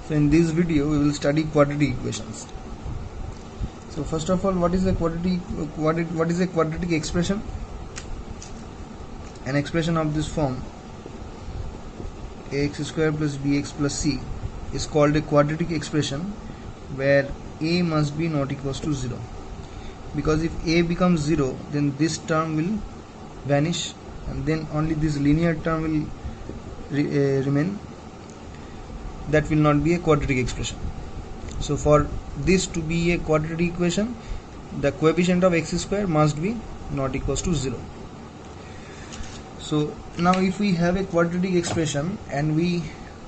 So in this video we will study quadratic equations. So first of all, what is a quadratic expression? An expression of this form, ax square plus bx plus c, is called a quadratic expression where a must be not equals to 0, because if a becomes 0 then this term will vanish and then only this linear term will remain. That will not be a quadratic expression. So for this to be a quadratic equation, the coefficient of x square must be not equals to 0. So now if we have a quadratic expression and we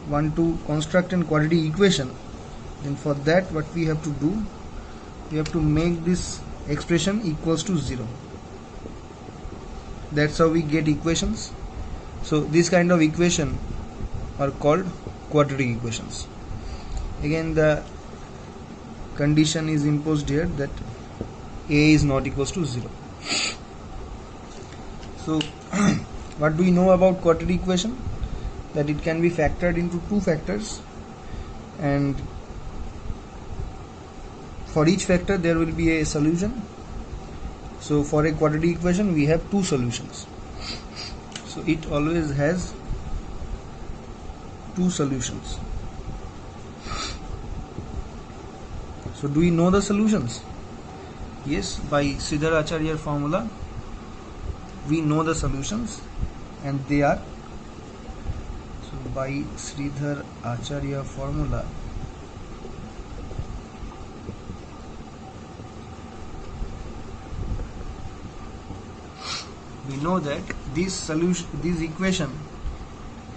want to construct a quadratic equation, then for that what we have to do, we have to make this expression equals to 0. That's how we get equations. So this kind of equation are called quadratic equations. Again, the condition is imposed here that a is not equals to 0. So what do we know about quadratic equation? That it can be factored into two factors, and for each factor there will be a solution. So for a quadratic equation we have two solutions. So it always has two solutions. So do we know the solutions? Yes, by Sridhar Acharya formula we know the solutions, and they are, so by Sridhar Acharya formula we know that this equation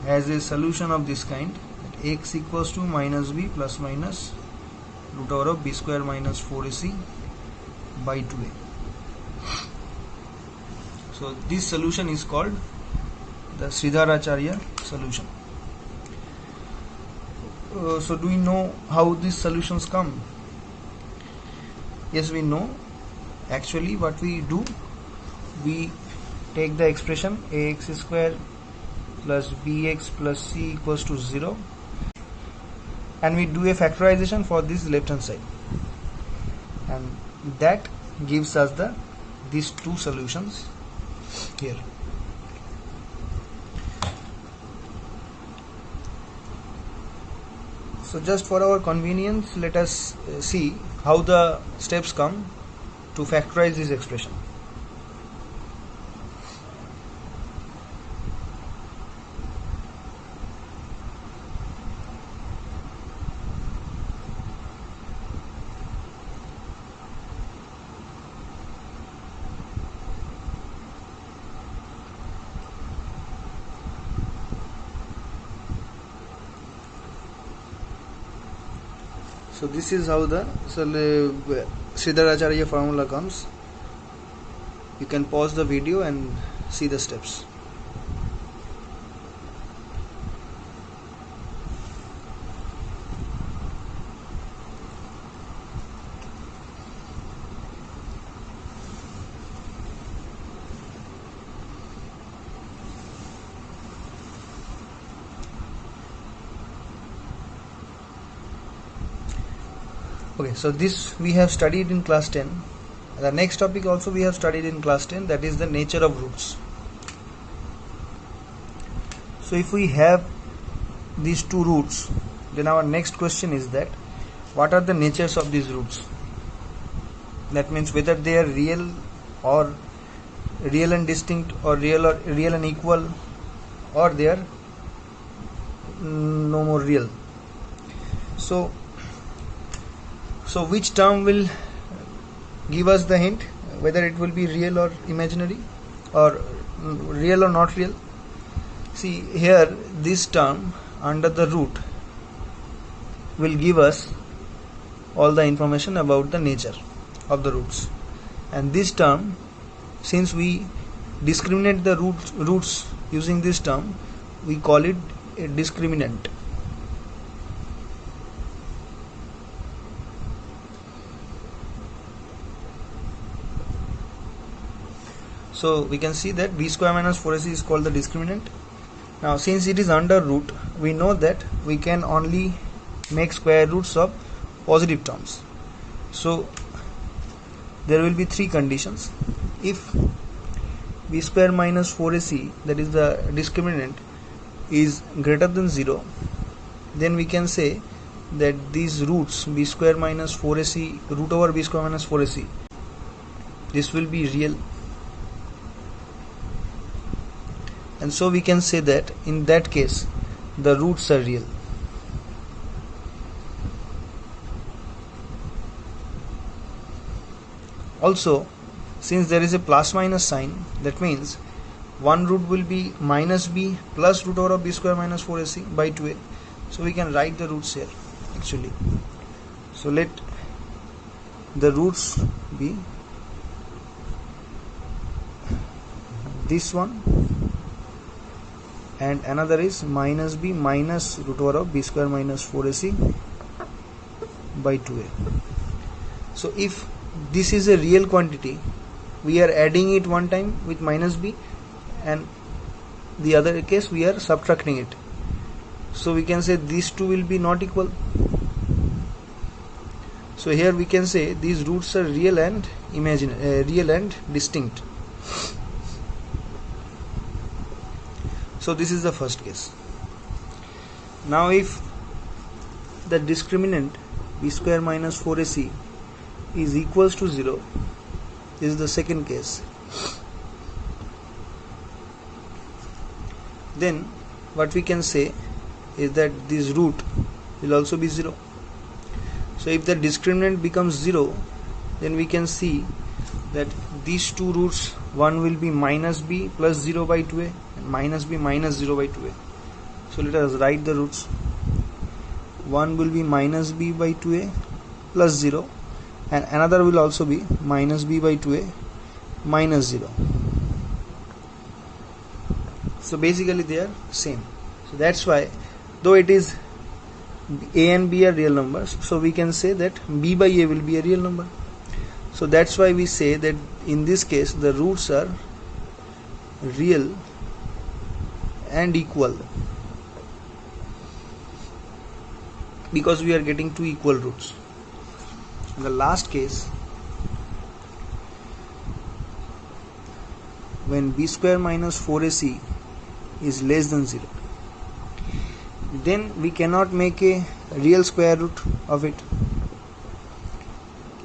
has a solution of this kind, that x equals to minus b plus minus root over of b square minus 4ac by 2a. So this solution is called the Sridhar Acharya solution. So do we know how these solutions come? Yes, we know. Actually what we do, we take the expression ax square plus bx plus c equals to 0, and we do a factorization for this left hand side, and that gives us these two solutions here. So just for our convenience, let us see how the steps come to factorize this expression. So this is how the Sridhar Acharya formula comes. You can pause the video and see the steps. Okay, so this we have studied in class 10. The next topic also we have studied in class 10, that is the nature of roots. So if we have these two roots, then our next question is that what are the natures of these roots? That means whether they are real or real and distinct, or real and equal, or they are no more real. So which term will give us the hint whether it will be real or imaginary, or real or not real? See here, this term under the root will give us all the information about the nature of the roots, and this term, since we discriminate the roots using this term, we call it a discriminant. So we can see that b square minus 4ac is called the discriminant. Now since it is under root, we know that we can only make square roots of positive terms. So there will be three conditions. If b square minus 4ac, that is the discriminant, is greater than 0, then we can say that these roots b square minus 4ac, root over b square minus 4ac, this will be real. And so we can say that in that case the roots are real. Also, since there is a plus minus sign, that means one root will be minus b plus root over of b square minus 4ac by 2a. So we can write the roots here actually. So let the roots be this one, and another is minus b minus root over of b square minus 4ac by 2a. So if this is a real quantity, we are adding it one time with minus b, and the other case we are subtracting it. So we can say these two will be not equal. So here we can say these roots are real and real and distinct. So this is the first case. Now if the discriminant b square minus 4ac is equals to 0, this is the second case. Then what we can say is that this root will also be 0. So if the discriminant becomes 0, then we can see that these two roots, one will be minus b plus 0 by 2a and minus b minus 0 by 2a. So let us write the roots. One will be minus b by 2a plus 0, and another will also be minus b by 2a minus 0. So basically they are same. So that's why, though it is a and b are real numbers, so we can say that b by a will be a real number. So that's why we say that in this case the roots are real and equal, because we are getting two equal roots. In the last case, when b square minus 4ac is less than 0, then we cannot make a real square root of it.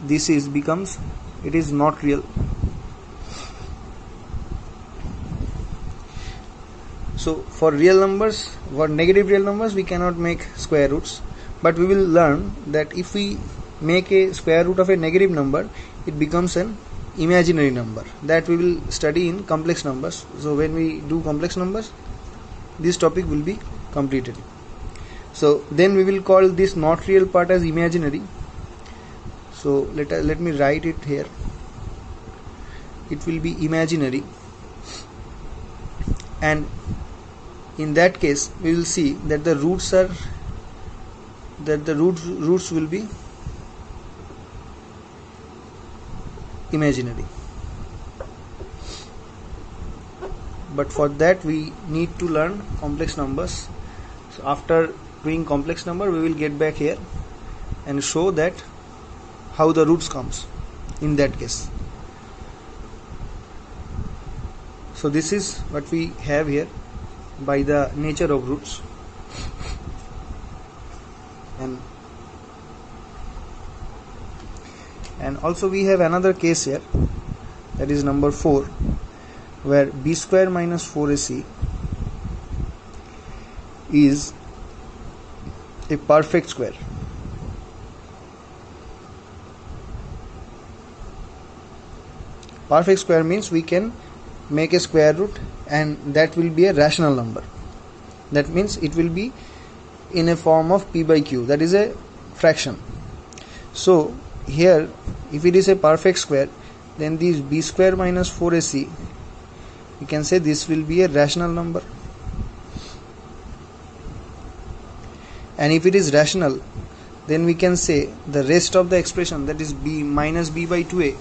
This is becomes, it is not real. So for real numbers, for negative real numbers, we cannot make square roots, but we will learn that if we make a square root of a negative number, it becomes an imaginary number. That we will study in complex numbers. So when we do complex numbers, this topic will be completed. So then we will call this not real part as imaginary. So let me write it here. It will be imaginary, and in that case we will see that the roots will be imaginary. But for that we need to learn complex numbers. So after doing complex number, we will get back here and show that how the roots comes in that case. So this is what we have here by the nature of roots. And also we have another case here, that is number 4, where b square minus 4ac is a perfect square. Perfect square means we can make a square root and that will be a rational number. That means it will be in a form of p by q, that is a fraction. So here if it is a perfect square, then this b square minus 4ac, we can say this will be a rational number. And if it is rational, then we can say the rest of the expression, that is b minus b by 2a,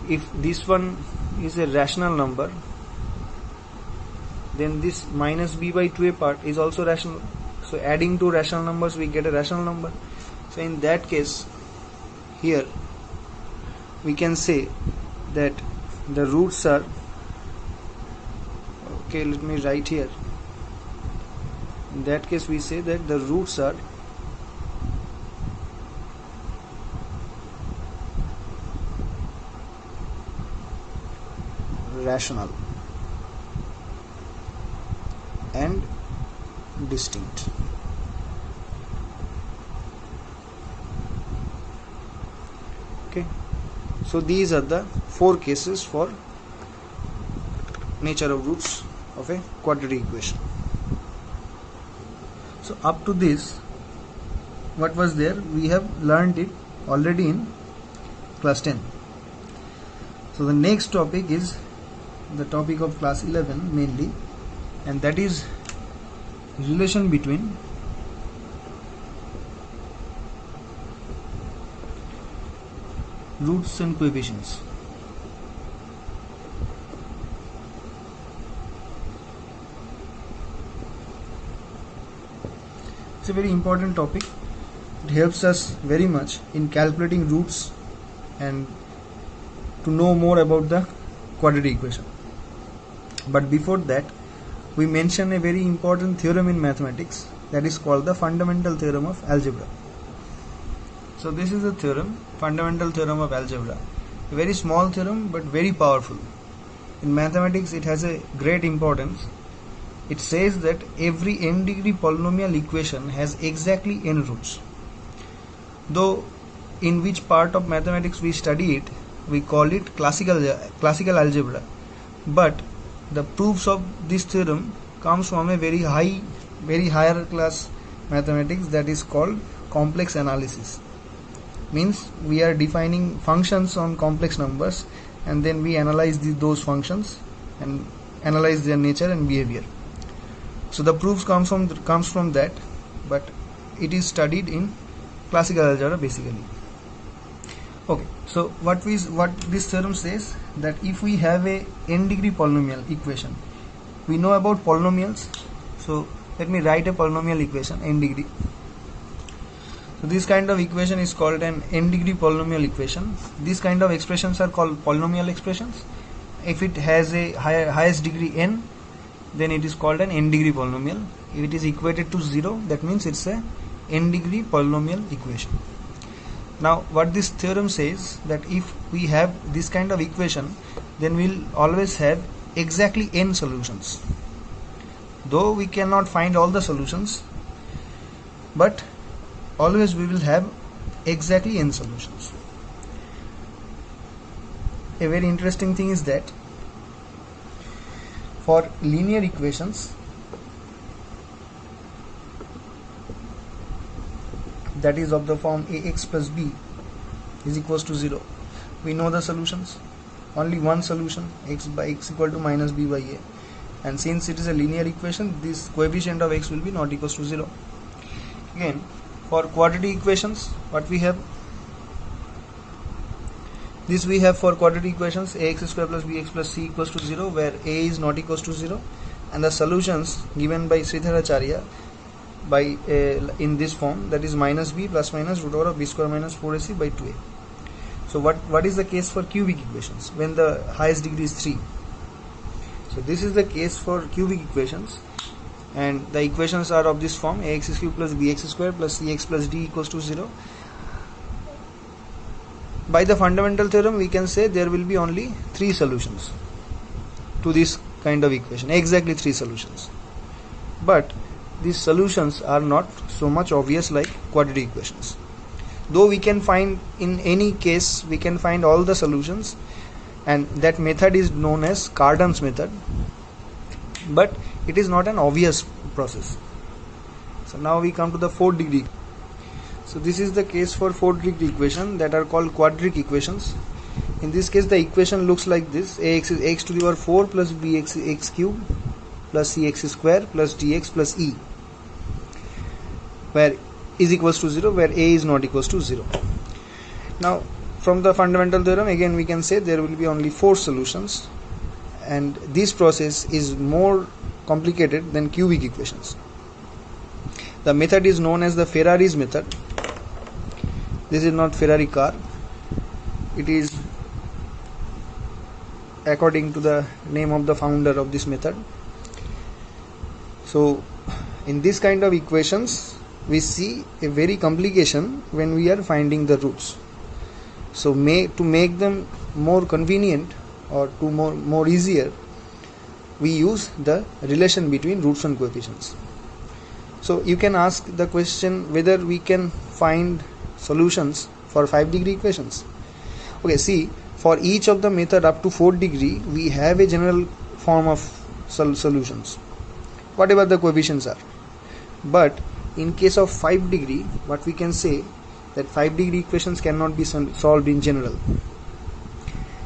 if this one is a rational number, then this minus b by 2a part is also rational. So adding two rational numbers we get a rational number. So in that case, here we can say that the roots are, okay, let me write here. In that case we say that the roots are rational and distinct. Okay, so these are the four cases for nature of roots of a quadratic equation. So up to this, what was there, we have learned it already in class 10. So the next topic is the topic of class 11 mainly, and that is relation between roots and coefficients. It's a very important topic. It helps us very much in calculating roots and to know more about the quadratic equation. But before that, we mention a very important theorem in mathematics, that is called the fundamental theorem of algebra. So this is the theorem, fundamental theorem of algebra. A very small theorem but very powerful. In mathematics it has a great importance. It says that every n degree polynomial equation has exactly n roots. Though in which part of mathematics we study it, we call it classical algebra, but the proofs of this theorem comes from a very higher class mathematics, that is called complex analysis. Means we are defining functions on complex numbers and then we analyze those functions and analyze their nature and behavior. So the proofs comes from that, but it is studied in classical algebra basically. Okay, so what this theorem says, that if we have a n degree polynomial equation, we know about polynomials. So let me write a polynomial equation n degree. So this kind of equation is called an n degree polynomial equation. These kind of expressions are called polynomial expressions. If it has a highest degree n, then it is called an n degree polynomial. If it is equated to 0, that means it's a n degree polynomial equation. Now what this theorem says, that if we have this kind of equation, then we'll always have exactly n solutions. Though we cannot find all the solutions, but always we will have exactly n solutions. A very interesting thing is that for linear equations, that is of the form ax plus b is equals to 0, we know the solutions. Only one solution, x by x equal to minus b by a, and since it is a linear equation, this coefficient of x will be not equals to 0. Again, for quadratic equations, what we have, this we have for quadratic equations, ax square plus bx plus c equals to 0, where a is not equals to 0, and the solutions given by Sridharacharya by in this form, that is minus b plus minus root over of b square minus 4ac by 2a. So what is the case for cubic equations when the highest degree is 3? So this is the case for cubic equations, and the equations are of this form: ax cube plus bx square plus cx plus d equals to 0. By the fundamental theorem, we can say there will be only 3 solutions to this kind of equation, exactly 3 solutions. But these solutions are not so much obvious like quadratic equations. Though we can find, in any case we can find all the solutions, and that method is known as Cardan's method, but it is not an obvious process. So now we come to the 4th degree. So this is the case for 4th degree equation that are called quadratic equations. In this case the equation looks like this: ax is x to the power 4 plus bx x cube plus cx square plus dx plus e, where is equals to 0, where a is not equals to 0. Now from the fundamental theorem, again we can say there will be only 4 solutions, and this process is more complicated than cubic equations. The method is known as the Ferrari's method. This is not Ferrari car. It is according to the name of the founder of this method. So in this kind of equations we see a very complication when we are finding the roots. So to make them more convenient or to more easier, we use the relation between roots and coefficients. So you can ask the question whether we can find solutions for 5-degree equations. Okay, see, for each of the method up to 4th degree we have a general form of solutions, whatever the coefficients are. But in case of 5 degree, what we can say that 5-degree equations cannot be solved in general.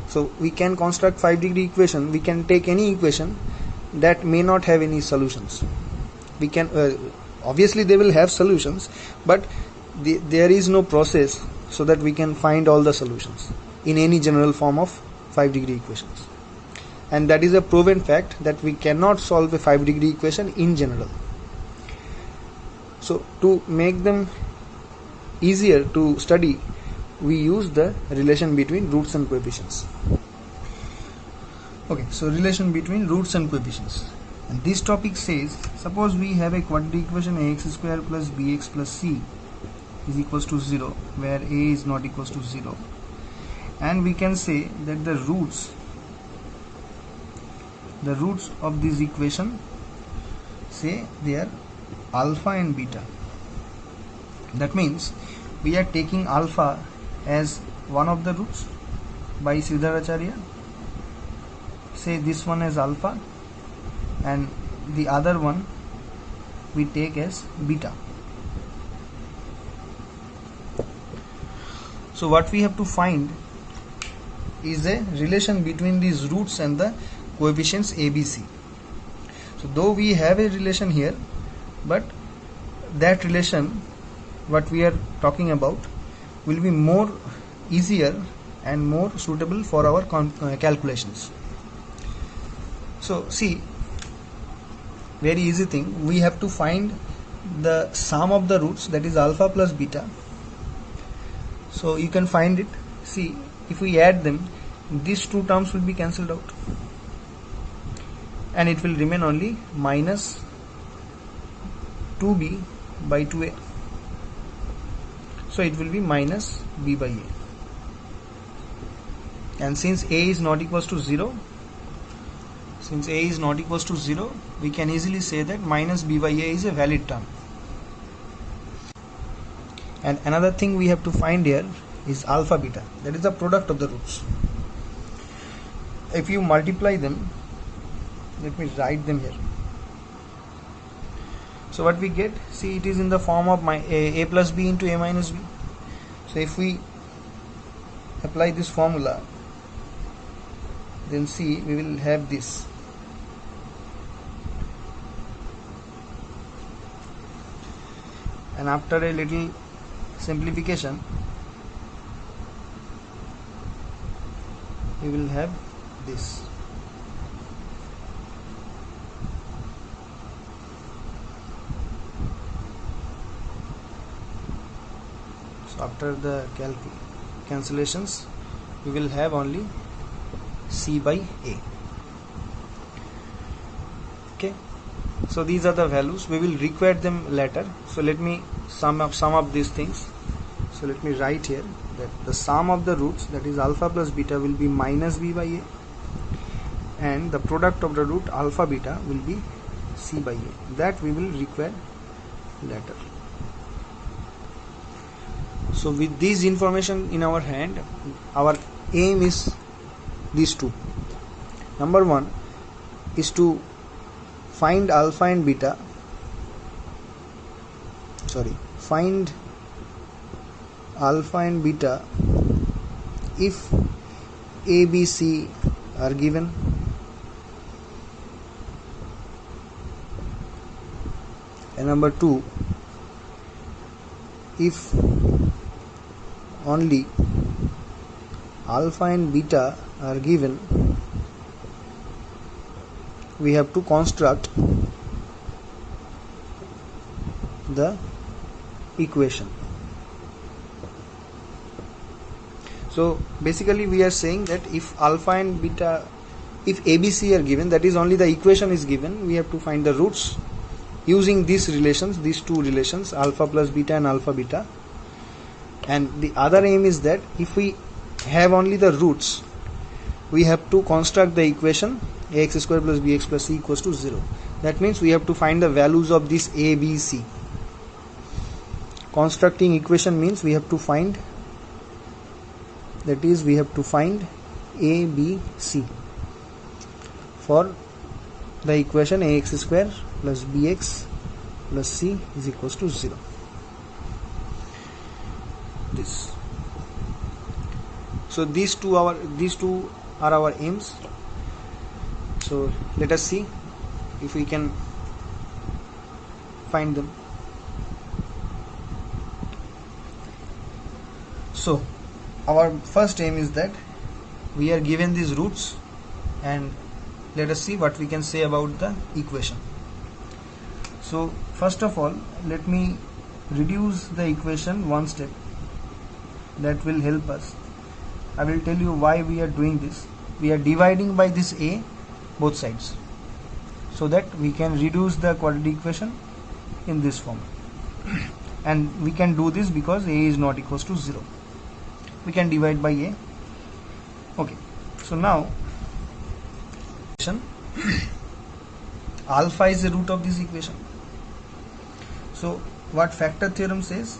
So we can construct 5-degree equation. We can take any equation that may not have any solutions. We can obviously they will have solutions, but there is no process so that we can find all the solutions in any general form of 5-degree equations. And that is a proven fact that we cannot solve a 5-degree equation in general. So to make them easier to study, we use the relation between roots and coefficients. Okay, so relation between roots and coefficients. And this topic says, suppose we have a quadratic equation ax square plus bx plus c is equals to 0, where a is not equals to 0. And we can say that the roots of this equation, say they are alpha and beta. That means we are taking alpha as one of the roots by Sridharacharya. Say this one as alpha and the other one we take as beta. So what we have to find is a relation between these roots and the coefficients ABC. So though we have a relation here, but that relation what we are talking about will be more easier and more suitable for our calculations. So see, very easy thing, we have to find the sum of the roots, that is alpha plus beta. So you can find it. See, if we add them, these two terms will be cancelled out and it will remain only minus 2b by 2a. So it will be minus b by a. And since a is not equals to 0, we can easily say that minus b by a is a valid term. And another thing we have to find here is alpha beta, that is the product of the roots. If you multiply them, let me write them here. So what we get, see, it is in the form of a plus b into a minus b. So if we apply this formula, then see, we will have this. And after a little simplification, we will have this. So after the cancellations, we will have only c by a. Okay, so these are the values. We will require them later. So let me sum up these things. So let me write here that the sum of the roots, that is alpha plus beta, will be minus b by a, and the product of the root alpha beta will be c by a. That we will require later. So with this information in our hand, our aim is these two. Number one is to find alpha and beta, find alpha and beta if a, b, c are given, and number two, if only alpha and beta are given, we have to construct the equation. So basically we are saying that if alpha and beta, if ABC are given, that is only the equation is given, we have to find the roots using these relations, these two relations, alpha plus beta and alpha beta. And the other aim is that if we have only the roots, we have to construct the equation ax square plus bx plus c equals to 0. That means we have to find the values of this a, b, c. Constructing equation means we have to find, that is we have to find a, b, c for the equation ax square plus bx plus c is equals to 0. This. So these two are our aims. So let us see if we can find them. So our first aim is that we are given these roots, and let us see what we can say about the equation. So first of all, let me reduce the equation one step. That will help us. I will tell you why we are doing this. We are dividing by this a both sides, so that we can reduce the quadratic equation in this form. And we can do this because a is not equals to 0. We can divide by a. Okay, so now alpha is the root of this equation. So what factor theorem says?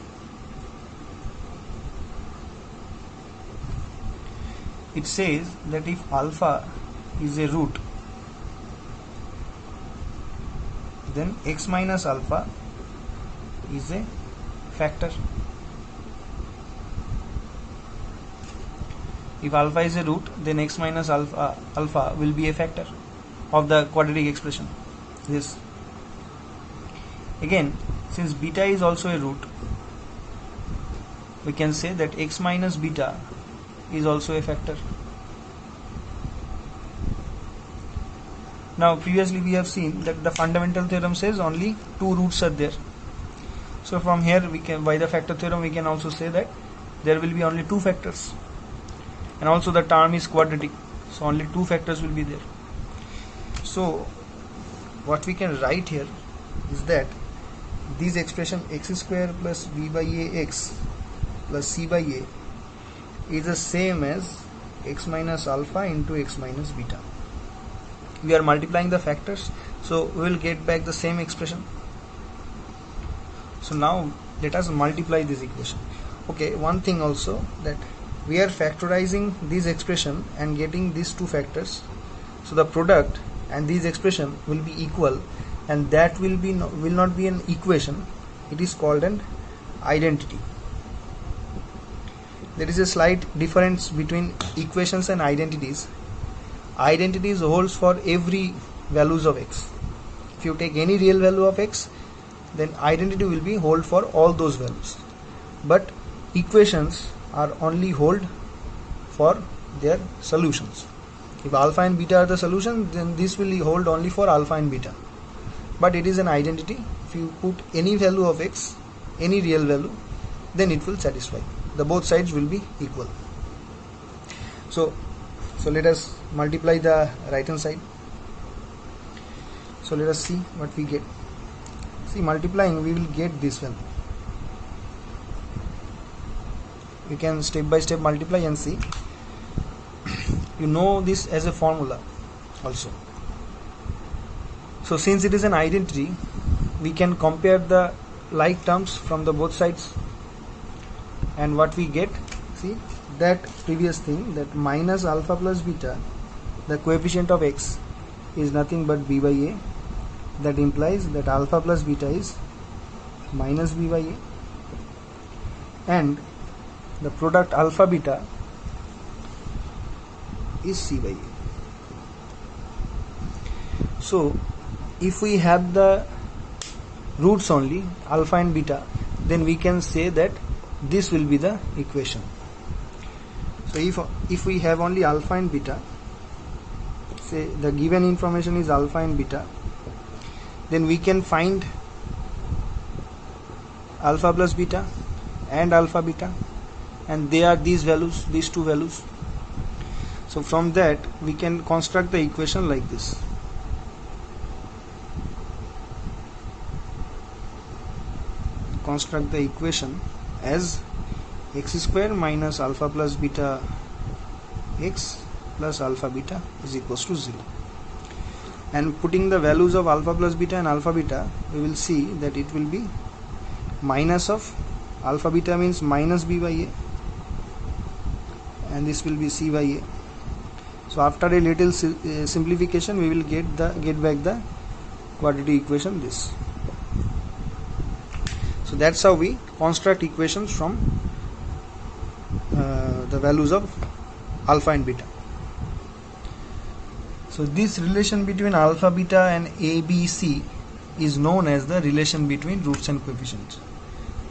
It says that if alpha is a root, then x minus alpha is a factor. If alpha is a root, then x minus alpha will be a factor of the quadratic expression. This. Again, since beta is also a root, we can say that x minus beta is also a factor. Now previously we have seen that the fundamental theorem says only two roots are there. So from here we can, by the factor theorem, we can also say that there will be only two factors, and also the term is quadratic, so only two factors will be there. So what we can write here is that this expression x square plus b by a x plus c by a is the same as x minus alpha into x minus beta. We are multiplying the factors, so we will get back the same expression. So now let us multiply this equation. Okay, one thing also, that we are factorizing this expression and getting these two factors, so the product and this expression will be equal, and that will not be an equation, it is called an identity. There is a slight difference between equations and identities. Identities holds for every values of x. If you take any real value of x, then identity will be hold for all those values. But equations are only hold for their solutions. If alpha and beta are the solution, then this will hold only for alpha and beta. But it is an identity. If you put any value of x, any real value, then it will satisfy. The both sides will be equal. So let us multiply the right hand side. So let us see what we get. See, multiplying we will get this value. You can step by step multiply and see. You know this as a formula also. So since it is an identity, we can compare the like terms from the both sides, and what we get, see, that previous thing, that minus alpha plus beta, the coefficient of x is nothing but b by a. That implies that alpha plus beta is minus b by a, and the product alpha beta is c by a. So if we have the roots only, alpha and beta, then we can say that this will be the equation. So if we have only alpha and beta, say the given information is alpha and beta, then we can find alpha plus beta and alpha beta, and they are these values, these two values. So from that we can construct the equation like this. Construct the equation as x square minus alpha plus beta x plus alpha beta is equals to 0. And putting the values of alpha plus beta and alpha beta, we will see that it will be minus of alpha beta means minus b by a, and this will be c by a. So after a little simplification, we will get back the quadratic equation this. So that's how we construct equations from the values of alpha and beta. So this relation between alpha, beta and ABC is known as the relation between roots and coefficients.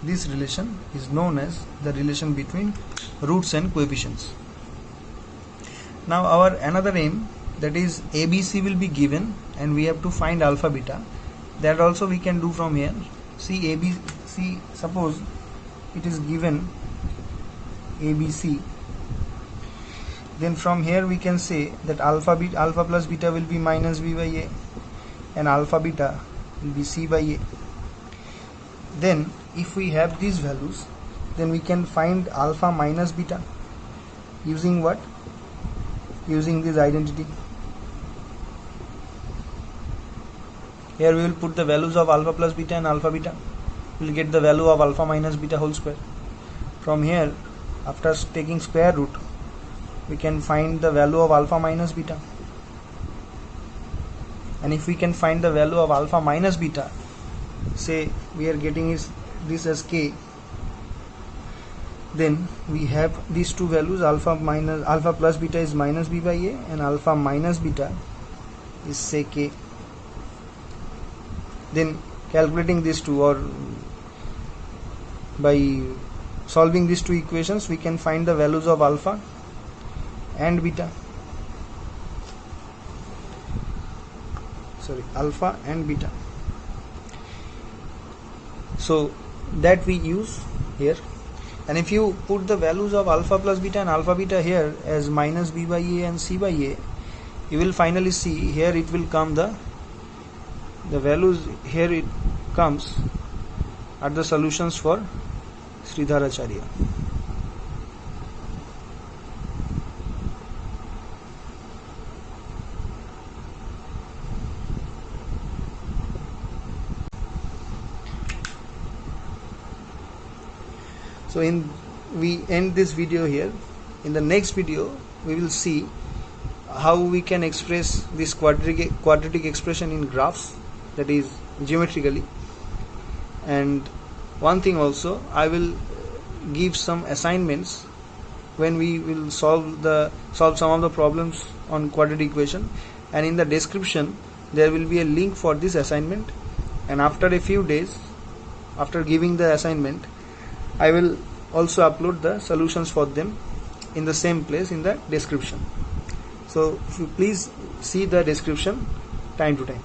This relation is known as the relation between roots and coefficients. Now our another aim, that is ABC will be given and we have to find alpha beta. That also we can do from here. See ABC, suppose it is given ABC, then from here we can say that alpha plus beta will be minus b by a and alpha beta will be c by a. Then if we have these values, then we can find alpha minus beta using what? Using this identity. Here we will put the values of alpha plus beta and alpha beta. We will get the value of alpha minus beta whole square. From here, after taking square root, we can find the value of alpha minus beta. And if we can find the value of alpha minus beta, say we are getting this as k, then we have these two values, alpha plus beta is minus b by a and alpha minus beta is say k. Then calculating these two, or by solving these two equations, we can find the values of alpha and beta. Alpha and beta. So that we use here. And if you put the values of alpha plus beta and alpha beta here as minus b by a and c by a, you will finally see here it will come the values, here it comes are the solutions for Sridharacharya. So we end this video here. In the next video we will see how we can express this quadratic expression in graphs, that is geometrically. And one thing also, I will give some assignments when we will solve some of the problems on quadratic equation, and in the description there will be a link for this assignment. And after a few days, after giving the assignment, I will also upload the solutions for them in the same place in the description. So if you please see the description time to time.